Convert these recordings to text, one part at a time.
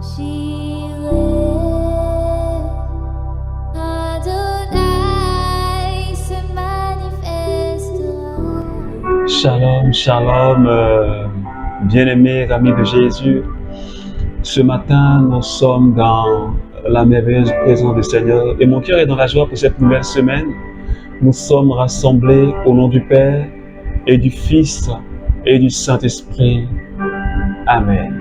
Jireh, Adonai se manifestera. Shalom, shalom, bien-aimés amis de Jésus. Ce matin, nous sommes dans la merveilleuse présence du Seigneur et mon cœur est dans la joie pour cette nouvelle semaine. Nous sommes rassemblés au nom du Père et du Fils et du Saint-Esprit. Amen.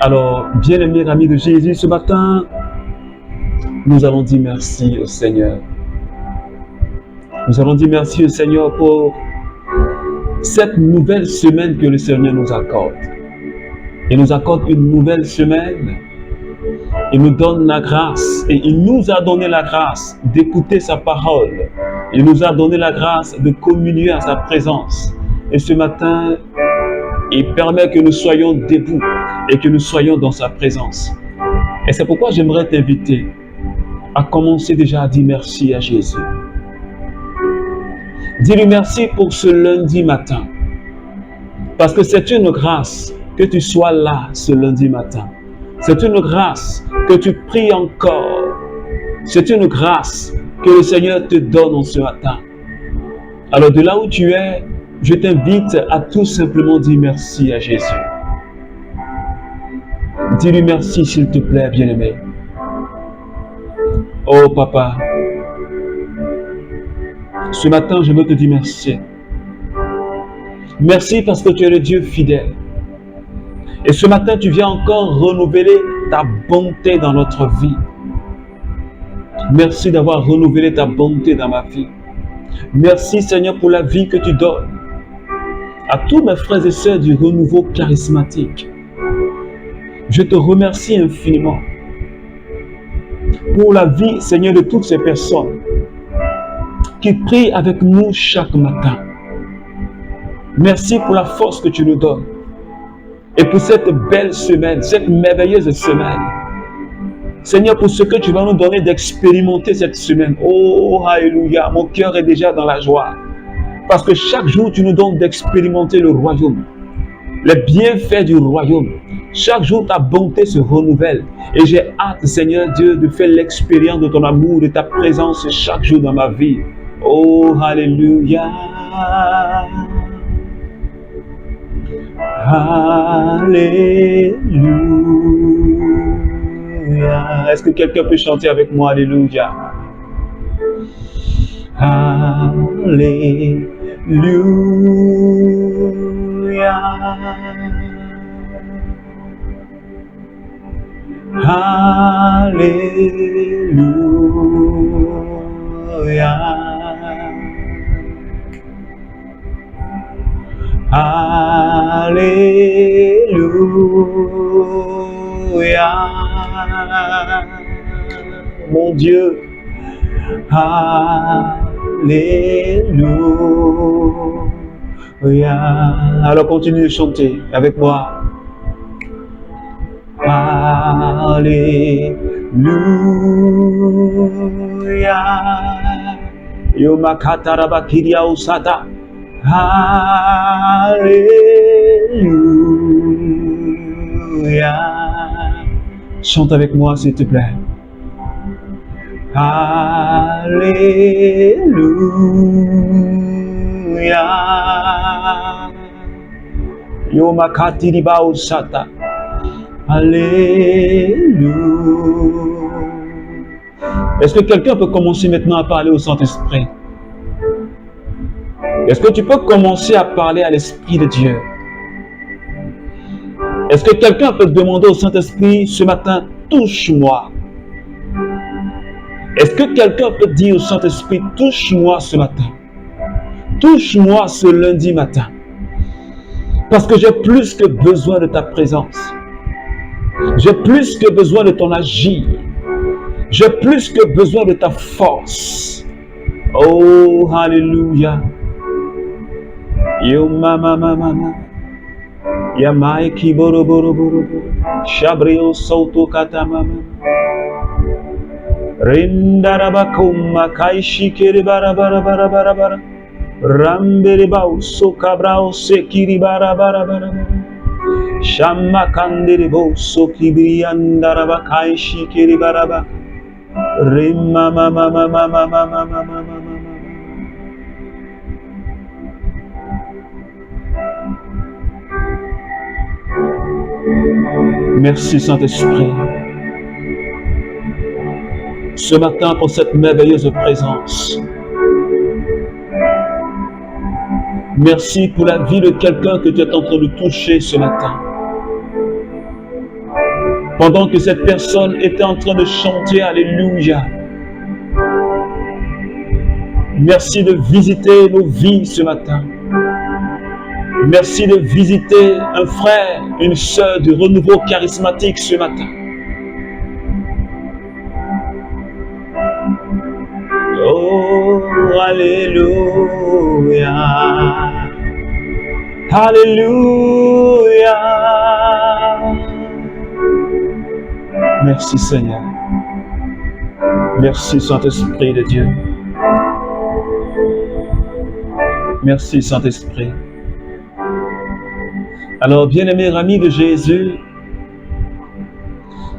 Alors, bien-aimés amis de Jésus, ce matin, nous allons dire merci au Seigneur. Nous allons dire merci au Seigneur pour cette nouvelle semaine que le Seigneur nous accorde. Il nous accorde une nouvelle semaine. Il nous donne la grâce et il nous a donné la grâce d'écouter sa parole. Il nous a donné la grâce de communier à sa présence. Et ce matin, il permet que nous soyons debout et que nous soyons dans sa présence. Et c'est pourquoi j'aimerais t'inviter à commencer déjà à dire merci à Jésus. Dis-lui merci pour ce lundi matin. Parce que c'est une grâce que tu sois là ce lundi matin. C'est une grâce que tu pries encore. C'est une grâce que le Seigneur te donne en ce matin. Alors de là où tu es, je t'invite à tout simplement dire merci à Jésus. Dis-lui merci s'il te plaît, bien-aimé. Oh papa, ce matin je veux te dire merci. Merci parce que tu es le Dieu fidèle. Et ce matin, tu viens encore renouveler ta bonté dans notre vie. Merci d'avoir renouvelé ta bonté dans ma vie. Merci Seigneur pour la vie que tu donnes à tous mes frères et sœurs du renouveau charismatique. Je te remercie infiniment pour la vie, Seigneur, de toutes ces personnes qui prient avec nous chaque matin. Merci pour la force que tu nous donnes. Et pour cette belle semaine, cette merveilleuse semaine. Seigneur, pour ce que tu vas nous donner d'expérimenter cette semaine. Oh, alléluia, mon cœur est déjà dans la joie. Parce que chaque jour, tu nous donnes d'expérimenter le royaume. Les bienfaits du royaume. Chaque jour, ta bonté se renouvelle. Et j'ai hâte, Seigneur Dieu, de faire l'expérience de ton amour, de ta présence chaque jour dans ma vie. Oh, alléluia. Alléluia. Est-ce que quelqu'un peut chanter avec moi? Alléluia. Alléluia. Alléluia. Alléluia. Mon Dieu. Alléluia. Alors continue de chanter avec moi. Alléluia. Yomakatarabakiria usata. Alléluia. Chante avec moi s'il te plaît. Alléluia. Yomakatiriba usata. Alléluia. Est-ce que quelqu'un peut commencer maintenant à parler au Saint-Esprit? Est-ce que tu peux commencer à parler à l'Esprit de Dieu? Est-ce que quelqu'un peut demander au Saint-Esprit ce matin, touche-moi? Est-ce que quelqu'un peut dire au Saint-Esprit, touche-moi ce matin? Touche-moi ce lundi matin. Parce que j'ai plus que besoin de ta présence. J'ai plus que besoin de ton agir. J'ai plus que besoin de ta force. Oh, alléluia. Yo mama mama. Yamai ki boro boro boro. Shabrio sauto kata mama. Rindarabakuma kaishi kiri bara bara bara bara bara. Rambere bau so kabrao sekiri bara bara bara bara. Shama kanderebo sokibriandaraba kaishikiri baraba. Rima mama mama mama mama mama. Merci Saint-Esprit. Ce matin pour cette merveilleuse présence. Merci pour la vie de quelqu'un que tu es en train de toucher ce matin. Pendant que cette personne était en train de chanter Alléluia. Merci de visiter nos vies ce matin. Merci de visiter un frère, une sœur de renouveau charismatique ce matin. Oh, Alléluia. Alléluia. Merci Seigneur. Merci Saint-Esprit de Dieu. Merci Saint-Esprit. Alors, bien-aimés amis de Jésus,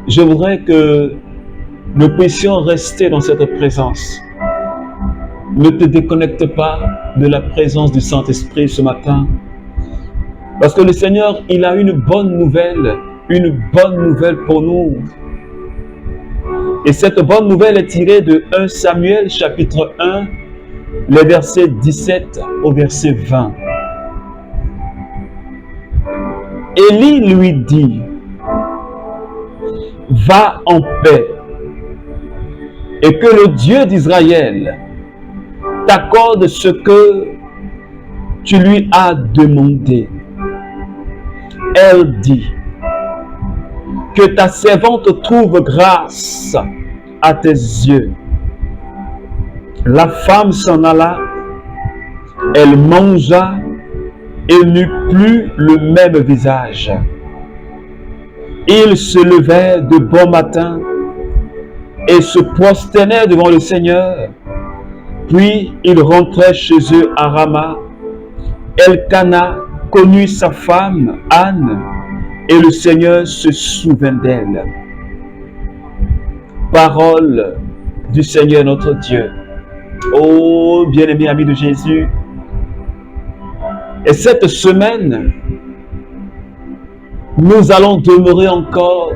je voudrais que nous puissions rester dans cette présence. Ne te déconnecte pas de la présence du Saint-Esprit ce matin. Parce que le Seigneur, il a une bonne nouvelle pour nous. Et cette bonne nouvelle est tirée de 1 Samuel chapitre 1, les versets 17 au verset 20. Élie lui dit, va en paix, et que le Dieu d'Israël t'accorde ce que tu lui as demandé. Elle dit, que ta servante trouve grâce à tes yeux. La femme s'en alla, elle mangea et n'eut plus le même visage. Ils se levèrent de bon matin et se prosternèrent devant le Seigneur. Puis ils rentrèrent chez eux à Rama. Elkana connut sa femme, Anne, et le Seigneur se souvint d'elle. Parole du Seigneur notre Dieu. Oh, bien-aimés amis de Jésus, et cette semaine, nous allons demeurer encore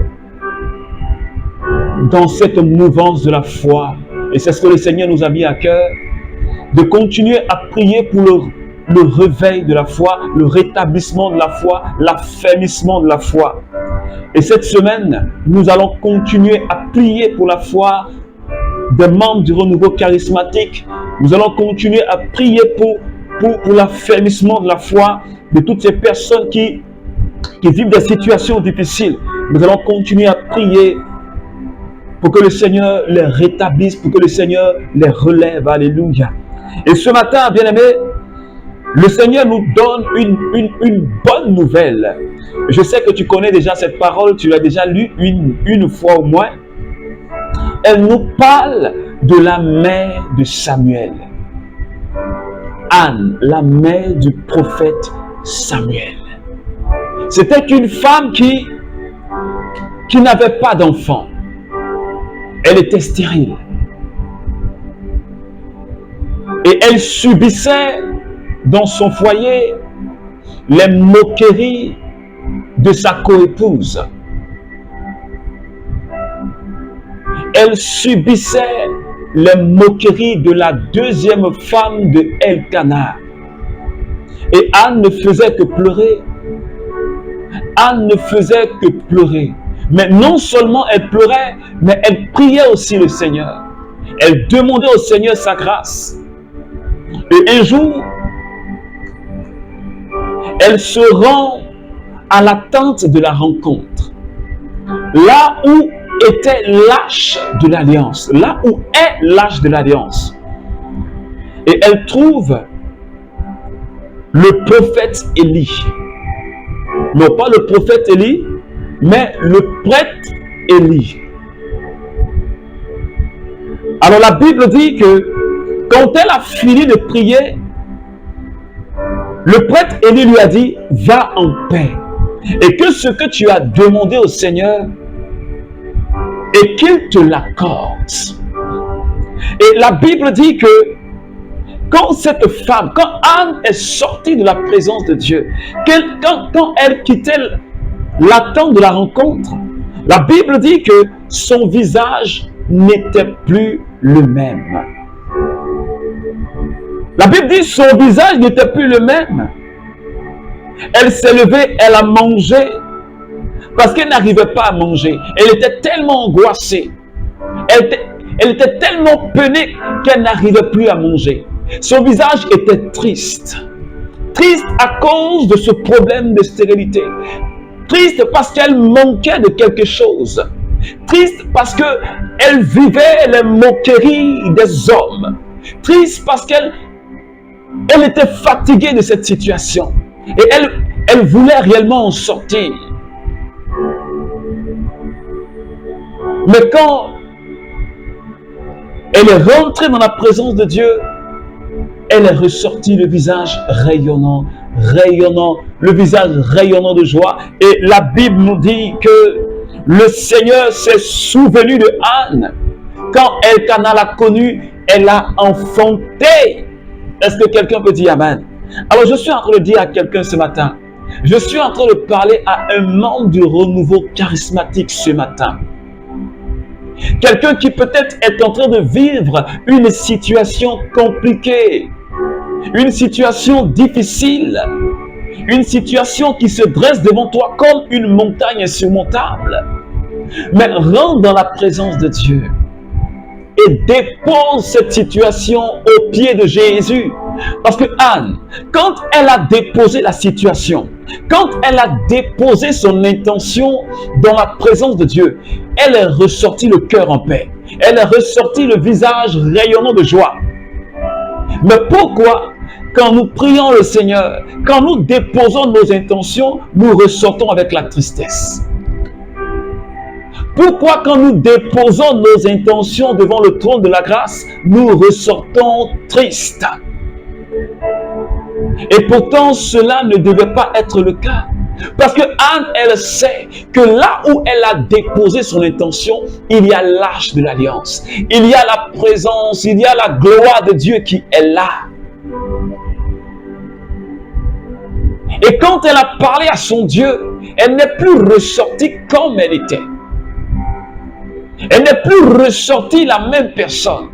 dans cette mouvance de la foi. Et c'est ce que le Seigneur nous a mis à cœur, de continuer à prier pour le réveil de la foi, le rétablissement de la foi, l'affermissement de la foi. Et cette semaine, nous allons continuer à prier pour la foi des membres du renouveau charismatique. Nous allons continuer à prier pour l'affermissement de la foi de toutes ces personnes qui vivent des situations difficiles. Nous allons continuer à prier pour que le Seigneur les rétablisse, pour que le Seigneur les relève. Alléluia. Et ce matin, bien-aimés, le Seigneur nous donne une bonne nouvelle. Je sais que tu connais déjà cette parole, tu l'as déjà lue une fois au moins. Elle nous parle de la mère de Samuel. Anne, la mère du prophète Samuel. C'était une femme qui n'avait pas d'enfant. Elle était stérile. Et elle subissait dans son foyer les moqueries de sa coépouse. Elle subissait les moqueries de la deuxième femme de Elkana. Et Anne ne faisait que pleurer. Anne ne faisait que pleurer. Mais non seulement elle pleurait, mais elle priait aussi le Seigneur. Elle demandait au Seigneur sa grâce. Et un jour, elle se rend à la tente de la rencontre. Là où était l'arche de l'alliance. Là où est l'arche de l'alliance. Et elle trouve le prophète Élie. Non pas le prophète Élie, mais le prêtre Élie. Alors la Bible dit que quand elle a fini de prier, le prêtre Élie lui a dit, va en paix. et que ce que tu as demandé au Seigneur, et qu'il te l'accorde. Et la Bible dit que quand cette femme, quand Anne est sortie de la présence de Dieu, quand elle quittait l'attente de la rencontre, la Bible dit que son visage n'était plus le même. La Bible dit que son visage n'était plus le même. Elle s'est levée, elle a mangé, parce qu'elle n'arrivait pas à manger. Elle était tellement angoissée. Elle était tellement peinée qu'elle n'arrivait plus à manger. Son visage était triste. Triste à cause de ce problème de stérilité. Triste parce qu'elle manquait de quelque chose. Triste parce qu'elle vivait les moqueries des hommes. Triste parce qu'elle était fatiguée de cette situation. Et elle voulait réellement en sortir. Mais quand elle est rentrée dans la présence de Dieu, elle est ressortie le visage rayonnant, le visage rayonnant de joie. Et la Bible nous dit que le Seigneur s'est souvenu de Anne. Quand Elkana l'a connue, elle a enfanté. Est-ce que quelqu'un peut dire Amen? Alors je suis en train de dire à quelqu'un ce matin, je suis en train de parler à un membre du renouveau charismatique ce matin. Quelqu'un qui peut-être est en train de vivre une situation compliquée, une situation difficile, une situation qui se dresse devant toi comme une montagne insurmontable. Mais rentre dans la présence de Dieu et dépose cette situation aux pieds de Jésus. Parce que Anne, quand elle a déposé la situation, quand elle a déposé son intention dans la présence de Dieu, elle est ressortie le cœur en paix. Elle est ressortie le visage rayonnant de joie. Mais pourquoi, quand nous prions le Seigneur, quand nous déposons nos intentions, nous ressortons avec la tristesse? Pourquoi quand nous déposons nos intentions devant le trône de la grâce, nous ressortons tristes? Et pourtant, cela ne devait pas être le cas. Parce que Anne, elle sait que là où elle a déposé son intention, il y a l'arche de l'alliance. Il y a la présence, il y a la gloire de Dieu qui est là. Et quand elle a parlé à son Dieu, elle n'est plus ressortie comme elle était. Elle n'est plus ressortie la même personne.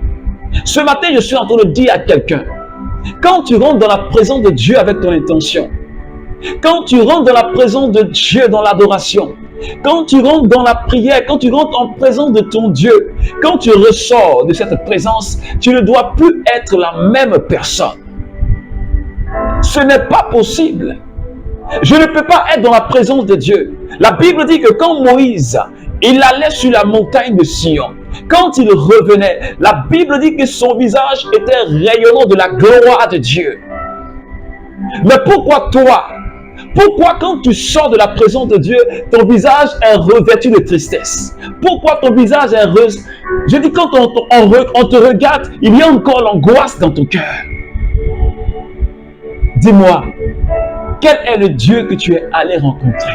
Ce matin, je suis en train de dire à quelqu'un, quand tu rentres dans la présence de Dieu avec ton intention, quand tu rentres dans la présence de Dieu dans l'adoration, quand tu rentres dans la prière, quand tu rentres en présence de ton Dieu, quand tu ressors de cette présence, tu ne dois plus être la même personne. Ce n'est pas possible. Je ne peux pas être dans la présence de Dieu. La Bible dit que quand Moïse, il allait sur la montagne de Sion, quand il revenait, la Bible dit que son visage était rayonnant de la gloire de Dieu. Mais pourquoi toi? Pourquoi quand tu sors de la présence de Dieu, ton visage est revêtu de tristesse? Pourquoi ton visage est Je dis quand on te regarde, il y a encore l'angoisse dans ton cœur. Dis-moi, quel est le Dieu que tu es allé rencontrer?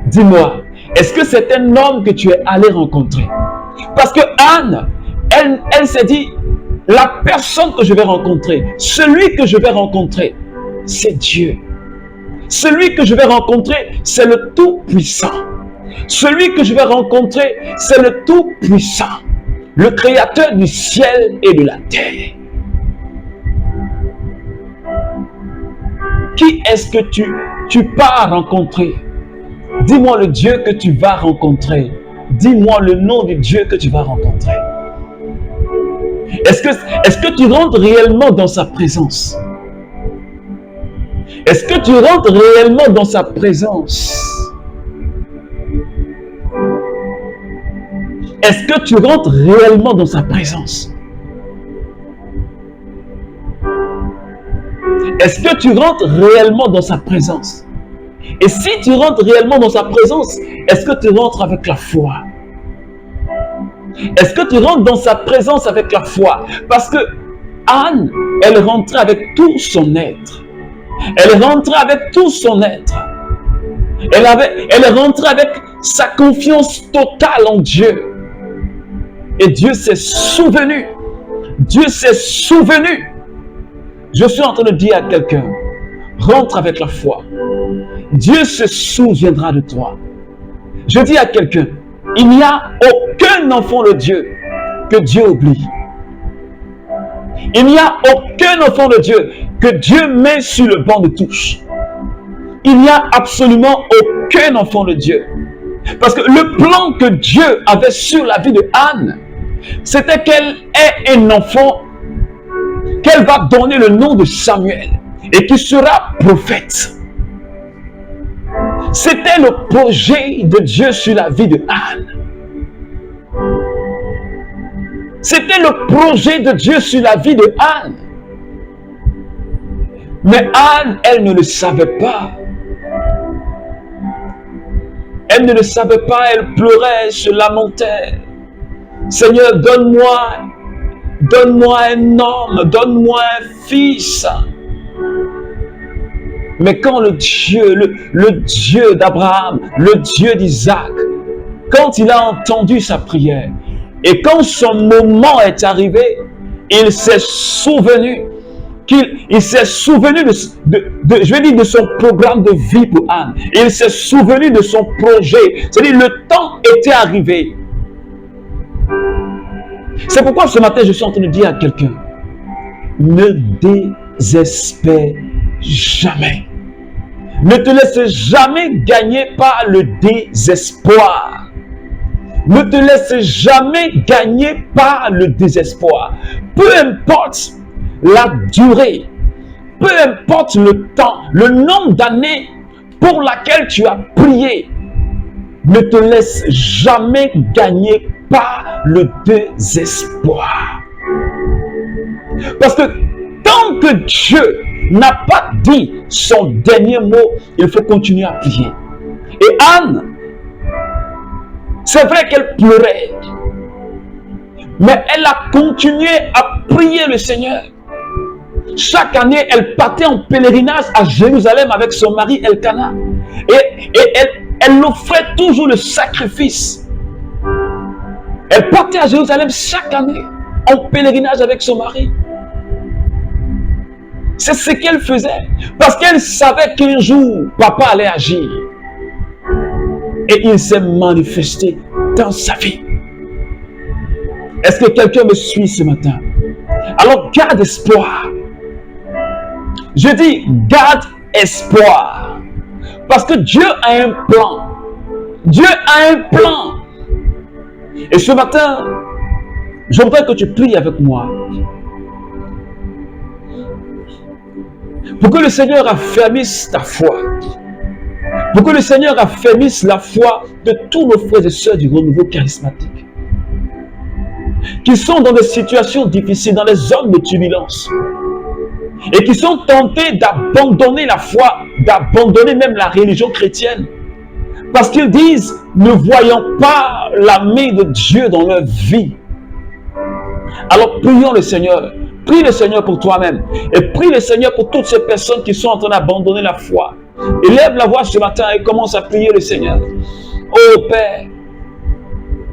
Dis-moi, est-ce que c'est un homme que tu es allé rencontrer? Parce que Anne, elle s'est dit, la personne que je vais rencontrer, celui que je vais rencontrer, c'est Dieu. Celui que je vais rencontrer, c'est le Tout-Puissant. Celui que je vais rencontrer, c'est le Tout-Puissant, le Créateur du ciel et de la terre. Qui est-ce que tu pars rencontrer? Dis-moi le Dieu que tu vas rencontrer. Dis-moi le nom du Dieu que tu vas rencontrer. Est-ce que tu rentres réellement dans sa présence? Est-ce que tu rentres réellement dans sa présence? Est-ce que tu rentres réellement dans sa présence? Est-ce que tu rentres réellement dans sa présence? Et si tu rentres réellement dans sa présence, est-ce que tu rentres avec la foi? Est-ce que tu rentres dans sa présence avec la foi? Parce que Anne, elle rentrait avec tout son être. Elle rentrait avec tout son être. Elle est rentrée avec sa confiance totale en Dieu. Et Dieu s'est souvenu. Dieu s'est souvenu. Je suis en train de dire à quelqu'un, rentre avec la foi. Dieu se souviendra de toi. Je dis à quelqu'un, il n'y a aucun enfant de Dieu que Dieu oublie. Il n'y a aucun enfant de Dieu que Dieu met sur le banc de touche. Il n'y a absolument aucun enfant de Dieu. Parce que le plan que Dieu avait sur la vie de Anne, c'était qu'elle ait un enfant qu'elle va donner le nom de Samuel et qui sera prophète. C'était le projet de Dieu sur la vie de Anne. C'était le projet de Dieu sur la vie de Anne. Mais Anne, elle ne le savait pas. Elle ne le savait pas, elle pleurait, elle se lamentait. Seigneur, donne-moi un homme, donne-moi un fils. Mais quand le Dieu d'Abraham, le Dieu d'Isaac, quand il a entendu sa prière, et quand son moment est arrivé, il s'est souvenu de son programme de vie pour Anne. Il s'est souvenu de son projet. C'est-à-dire, le temps était arrivé. C'est pourquoi ce matin, je suis en train de dire à quelqu'un, ne désespère jamais. Ne te laisse jamais gagner par le désespoir. Ne te laisse jamais gagner par le désespoir. Peu importe la durée, peu importe le temps, le nombre d'années pour laquelle tu as prié, ne te laisse jamais gagner par le désespoir. Parce que tant que Dieu n'a pas dit son dernier mot, il faut continuer à prier. Et Anne, c'est vrai qu'elle pleurait, mais elle a continué à prier le Seigneur. Chaque année, elle partait en pèlerinage à Jérusalem avec son mari Elkana. Et elle offrait toujours le sacrifice. Elle partait à Jérusalem chaque année en pèlerinage avec son mari. C'est ce qu'elle faisait. Parce qu'elle savait qu'un jour, papa allait agir. Et il s'est manifesté dans sa vie. Est-ce que quelqu'un me suit ce matin? Alors garde espoir. Je dis garde espoir. Parce que Dieu a un plan. Dieu a un plan. Et ce matin, j'aimerais que tu pries avec moi. Pour que le Seigneur affermisse ta foi. Pour que le Seigneur affermisse la foi de tous nos frères et sœurs du renouveau charismatique. Qui sont dans des situations difficiles, dans des zones de turbulence. Et qui sont tentés d'abandonner la foi, d'abandonner même la religion chrétienne. Parce qu'ils disent, ne voyant pas la main de Dieu dans leur vie. Alors prions le Seigneur. Prie le Seigneur pour toi-même. Et prie le Seigneur pour toutes ces personnes qui sont en train d'abandonner la foi. Élève la voix ce matin et commence à prier le Seigneur. Oh Père,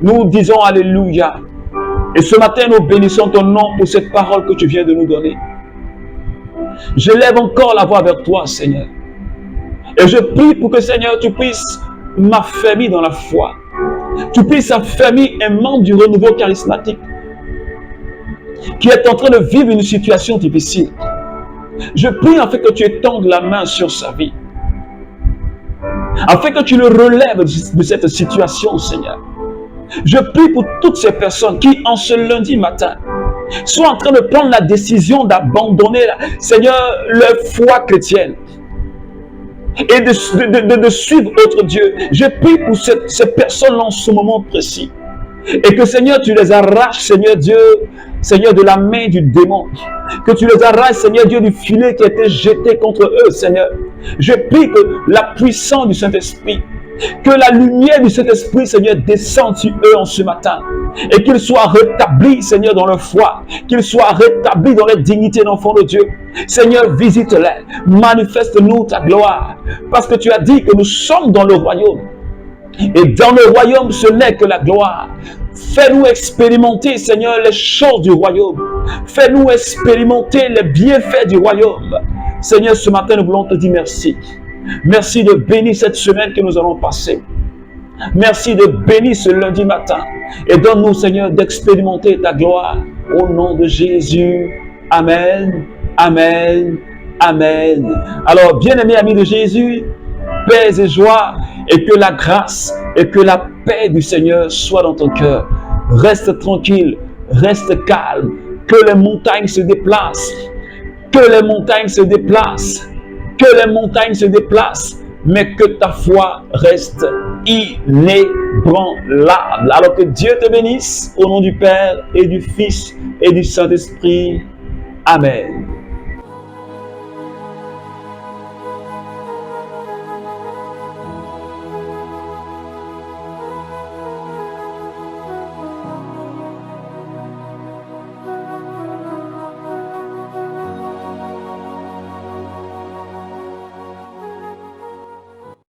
nous disons Alléluia. Et ce matin, nous bénissons ton nom pour cette parole que tu viens de nous donner. Je lève encore la voix vers toi, Seigneur. Et je prie pour que, Seigneur, tu puisses m'affermir dans la foi. Tu puisses affermir un membre du renouveau charismatique qui est en train de vivre une situation difficile. Je prie afin que tu étendes la main sur sa vie. Afin que tu le relèves de cette situation, Seigneur. Je prie pour toutes ces personnes qui, en ce lundi matin, sont en train de prendre la décision d'abandonner, Seigneur, leur foi chrétienne et de suivre autre Dieu. Je prie pour ces personnes en ce moment précis. Et que, Seigneur, tu les arraches, Seigneur Dieu, Seigneur, de la main du démon. Que tu les arraches, Seigneur Dieu, du filet qui a été jeté contre eux, Seigneur. Je prie que la puissance du Saint-Esprit Que la lumière du Saint-Esprit, Seigneur, descende sur eux en ce matin. Et qu'ils soient rétablis, Seigneur, dans leur foi. Qu'ils soient rétablis dans leur dignité d'enfant de Dieu. Seigneur, visite-les. Manifeste-nous ta gloire. Parce que tu as dit que nous sommes dans le royaume. Et dans le royaume, ce n'est que la gloire. Fais-nous expérimenter, Seigneur, les choses du royaume. Fais-nous expérimenter les bienfaits du royaume. Seigneur, ce matin, nous voulons te dire merci. Merci de bénir cette semaine que nous allons passer. Merci de bénir ce lundi matin. Et donne-nous, Seigneur, d'expérimenter ta gloire. Au nom de Jésus. Amen. Amen. Amen. Alors, bien-aimés amis de Jésus, paix et joie, et que la grâce et que la paix du Seigneur soient dans ton cœur. Reste tranquille, reste calme, que les montagnes se déplacent, que les montagnes se déplacent, que les montagnes se déplacent, mais que ta foi reste inébranlable. Alors que Dieu te bénisse au nom du Père et du Fils et du Saint-Esprit. Amen.